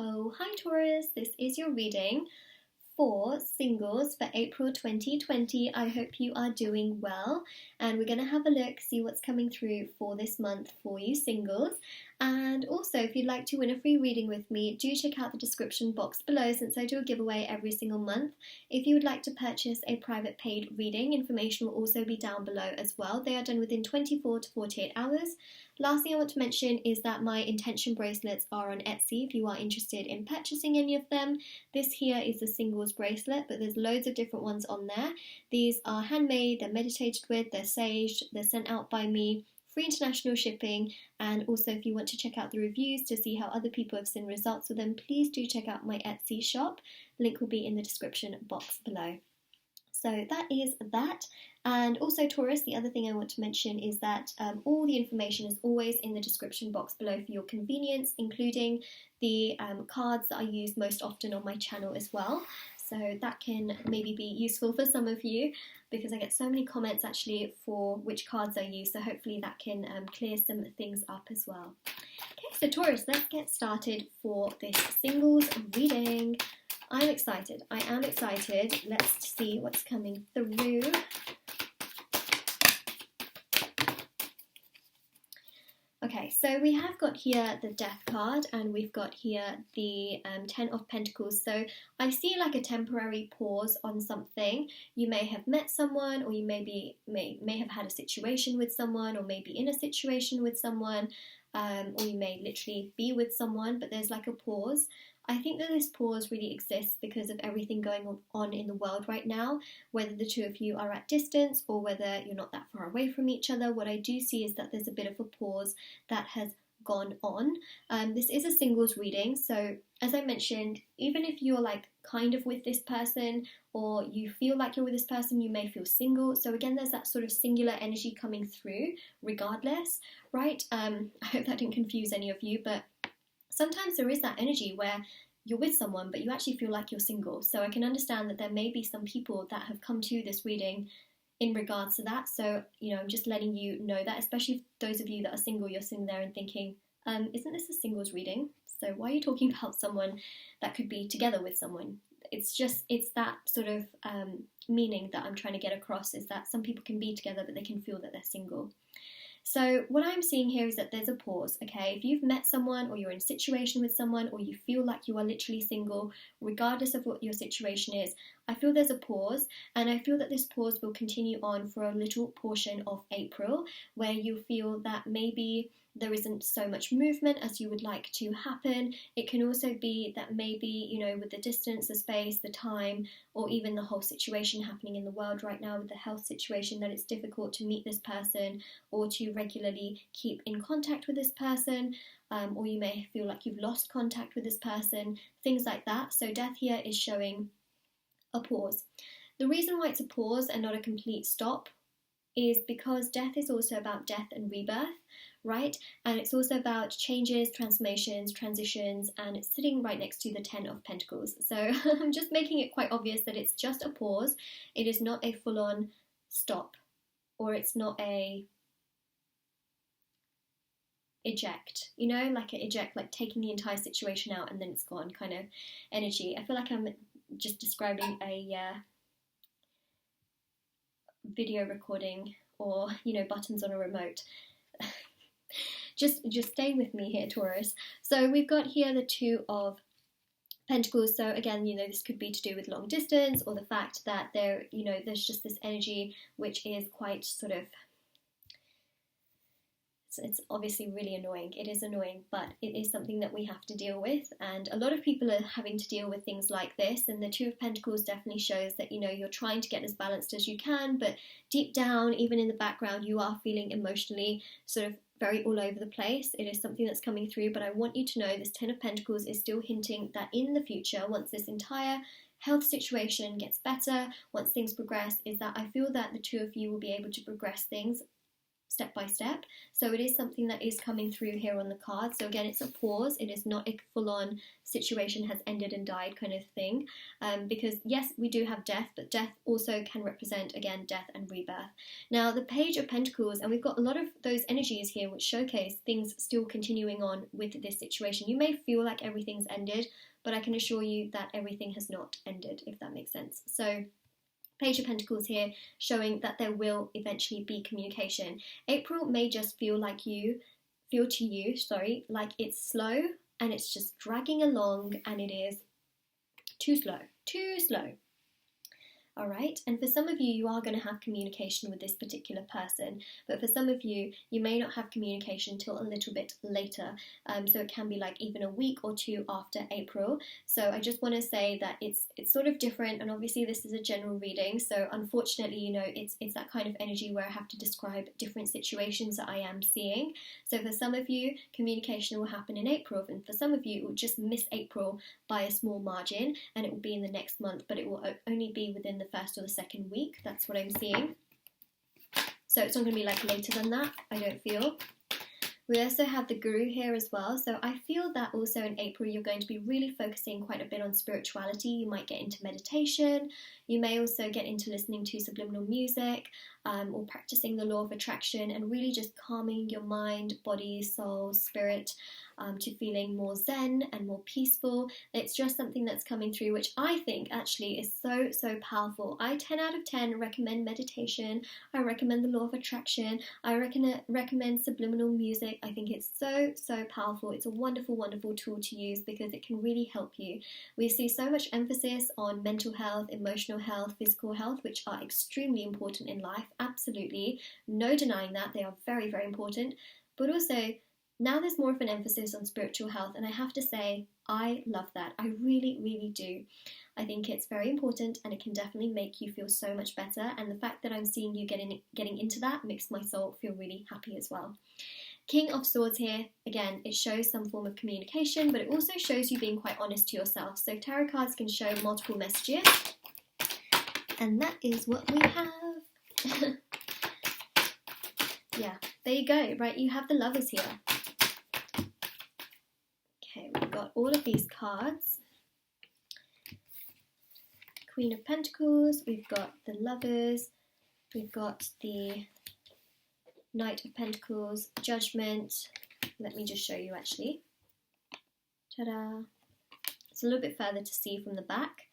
Ho, hi Taurus, this is your reading for singles for April 2020. I hope you are doing well, and we're going to have a look, see what's coming through for this month for you singles. And also, if you'd like to win a free reading with me, do check out the description box below, since I do a giveaway every single month. If you would like to purchase a private paid reading, information will also be down below as well. They are done within 24 to 48 hours. Last thing I want to mention is that my intention bracelets are on Etsy if you are interested in purchasing any of them. This here is the singles bracelet, but there's loads of different ones on there. These are handmade, they're meditated with, they're saged, they're sent out by me, free international shipping. And also, if you want to check out the reviews to see how other people have seen results with them, please do check out my Etsy shop. Link will be in the description box below. So that is that. And also, Taurus, the other thing I want to mention is that all the information is always in the description box below for your convenience, including the cards that I use most often on my channel as well. So that can maybe be useful for some of you, because I get so many comments actually for which cards I use. So hopefully that can clear some things up as well. Okay, so Taurus, let's get started for this singles reading. I'm excited. I am excited. Let's see what's coming through. Okay, so we have got here the Death card, and we've got here the Ten of Pentacles. So I see like a temporary pause on something. You may have met someone, or you may have had a situation with someone, or maybe in a situation with someone, or you may literally be with someone, but there's like a pause. I think that this pause really exists because of everything going on in the world right now, whether the two of you are at distance or whether you're not that far away from each other. What I do see is that there's a bit of a pause that has gone on. This is a singles reading, so as I mentioned, even if you're like kind of with this person, or you feel like you're with this person, you may feel single. So again, there's that sort of singular energy coming through regardless, right? I hope that didn't confuse any of you, but sometimes there is that energy where you're with someone, but you actually feel like you're single. So I can understand that there may be some people that have come to this reading in regards to that. So, you know, I'm just letting you know that, especially those of you that are single, you're sitting there and thinking, isn't this a singles reading? So why are you talking about someone that could be together with someone? It's that sort of meaning that I'm trying to get across, is that some people can be together, but they can feel that they're single. So what I'm seeing here is that there's a pause, okay? If you've met someone, or you're in a situation with someone, or you feel like you are literally single, regardless of what your situation is, I feel there's a pause, and I feel that this pause will continue on for a little portion of April, where you feel that maybe there isn't so much movement as you would like to happen. It can also be that maybe, you know, with the distance, the space, the time, or even the whole situation happening in the world right now with the health situation, that it's difficult to meet this person or to regularly keep in contact with this person, or you may feel like you've lost contact with this person, things like that. So Death here is showing a pause. The reason why it's a pause and not a complete stop is because Death is also about death and rebirth, right? And it's also about changes, transformations, transitions, and it's sitting right next to the Ten of Pentacles. So I'm just making it quite obvious that it's just a pause. It is not a full-on stop, or it's not a eject, you know, like an eject, like taking the entire situation out and then it's gone kind of energy. I feel like I'm just describing a video recording, or, you know, buttons on a remote. just stay with me here, Taurus. So we've got here the Two of Pentacles. So again, you know, this could be to do with long distance, or the fact that there, you know, there's just this energy which is quite sort of, it's obviously really annoying. It is annoying, but it is something that we have to deal with, and a lot of people are having to deal with things like this. And the Two of Pentacles definitely shows that, you know, you're trying to get as balanced as you can, but deep down, even in the background, you are feeling emotionally sort of very all over the place. It is something that's coming through, but I want you to know this Ten of Pentacles is still hinting that in the future, once this entire health situation gets better, once things progress, is that I feel that the two of you will be able to progress things step by step. So it is something that is coming through here on the card. So again, it's a pause. It is not a full-on situation has ended and died kind of thing. Because yes, we do have death, but death also can represent, again, death and rebirth. Now, the Page of Pentacles, and we've got a lot of those energies here which showcase things still continuing on with this situation. You may feel like everything's ended, but I can assure you that everything has not ended, if that makes sense. So Page of Pentacles here showing that there will eventually be communication. April may just feel to you, like it's slow and it's just dragging along and it is too slow. All right, and for some of you, you are going to have communication with this particular person, but for some of you, you may not have communication till a little bit later, so it can be like even a week or two after April. So I just want to say that it's sort of different, and obviously this is a general reading, so unfortunately, you know, it's that kind of energy where I have to describe different situations that I am seeing. So for some of you, communication will happen in April, and for some of you, it will just miss April by a small margin, and it will be in the next month, but it will only be within the first or the second week. That's what I'm seeing. So it's not going to be like later than that, I don't feel. We also have the Guru here as well. So I feel that also in April you're going to be really focusing quite a bit on spirituality. You might get into meditation. You may also get into listening to subliminal music or practicing the law of attraction and really just calming your mind, body, soul, spirit to feeling more zen and more peaceful. It's just something that's coming through, which I think actually is so powerful. I 10 out of 10 recommend meditation. I recommend the law of attraction. I recommend subliminal music. I think it's so powerful. It's a wonderful tool to use because it can really help you. We see so much emphasis on mental health, emotional health, physical health, which are extremely important in life. Absolutely. No denying that. They are very important. But also, now there's more of an emphasis on spiritual health, and I have to say, I love that. I really do. I think it's very important, and it can definitely make you feel so much better, and the fact that I'm seeing you getting into that makes my soul feel really happy as well. King of Swords here, again, it shows some form of communication, but it also shows you being quite honest to yourself. So tarot cards can show multiple messages, and that is what we have. Yeah, there you go, right? You have the Lovers here. Okay, we've got all of these cards. Queen of Pentacles, we've got the Lovers, we've got the Knight of Pentacles, Judgment. Let me just show you actually. Ta-da! It's a little bit further to see from the back.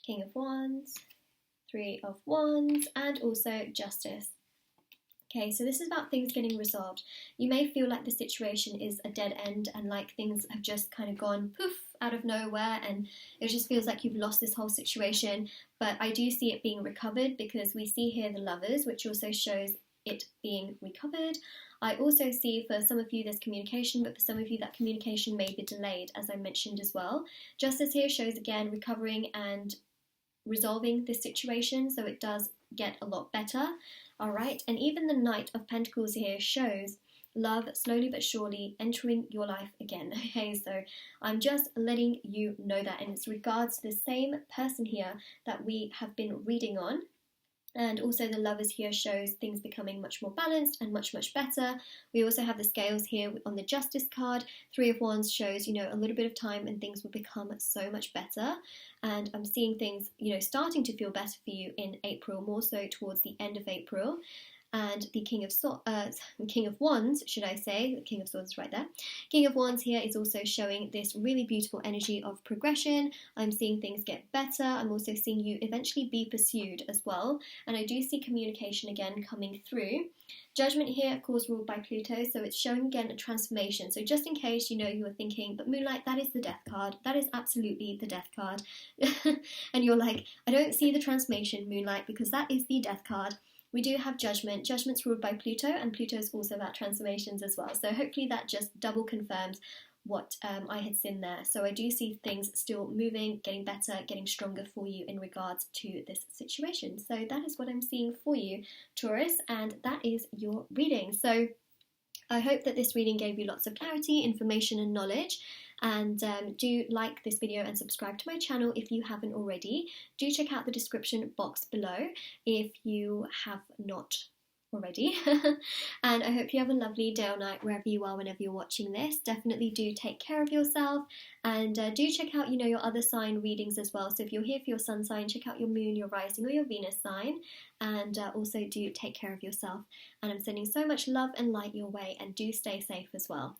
King of Wands, Three of Wands, and also Justice. Okay, so this is about things getting resolved. You may feel like the situation is a dead end and like things have just kind of gone poof out of nowhere and it just feels like you've lost this whole situation. But I do see it being recovered because we see here the Lovers, which also shows it being recovered. I also see for some of you there's communication, but for some of you that communication may be delayed, as I mentioned as well. Justice here shows again recovering and resolving this situation, so it does get a lot better. All right, and even the Knight of Pentacles here shows love slowly but surely entering your life again. Okay, so I'm just letting you know that, and it's regards to the same person here that we have been reading on. And also the Lovers here shows things becoming much more balanced and much better. We also have the Scales here on the Justice card. Three of Wands shows, you know, a little bit of time and things will become so much better. And I'm seeing things, you know, starting to feel better for you in April, more so towards the end of April. And the King of Wands, should I say, the King of Swords is right there. King of Wands here is also showing this really beautiful energy of progression. I'm seeing things get better. I'm also seeing you eventually be pursued as well. And I do see communication again coming through. Judgment here, of course, ruled by Pluto, so it's showing again a transformation. So just in case, you know, you were thinking, but Moonlight, that is the Death card. That is absolutely the Death card. And you're like, I don't see the transformation, Moonlight, because that is the Death card. We do have Judgment. Judgment's ruled by Pluto, and Pluto's also about transformations as well. So hopefully that just double confirms what I had seen there. So I do see things still moving, getting better, getting stronger for you in regards to this situation. So that is what I'm seeing for you, Taurus, and that is your reading. So I hope that this reading gave you lots of clarity, information and knowledge. And do like this video and subscribe to my channel if you haven't already. Do check out the description box below if you have not already. And I hope you have a lovely day or night wherever you are whenever you're watching this. Definitely do take care of yourself, and do check out your other sign readings as well. So if you're here for your sun sign, check out your moon, your rising, or your Venus sign, and also do take care of yourself. And I'm sending so much love and light your way, and do stay safe as well.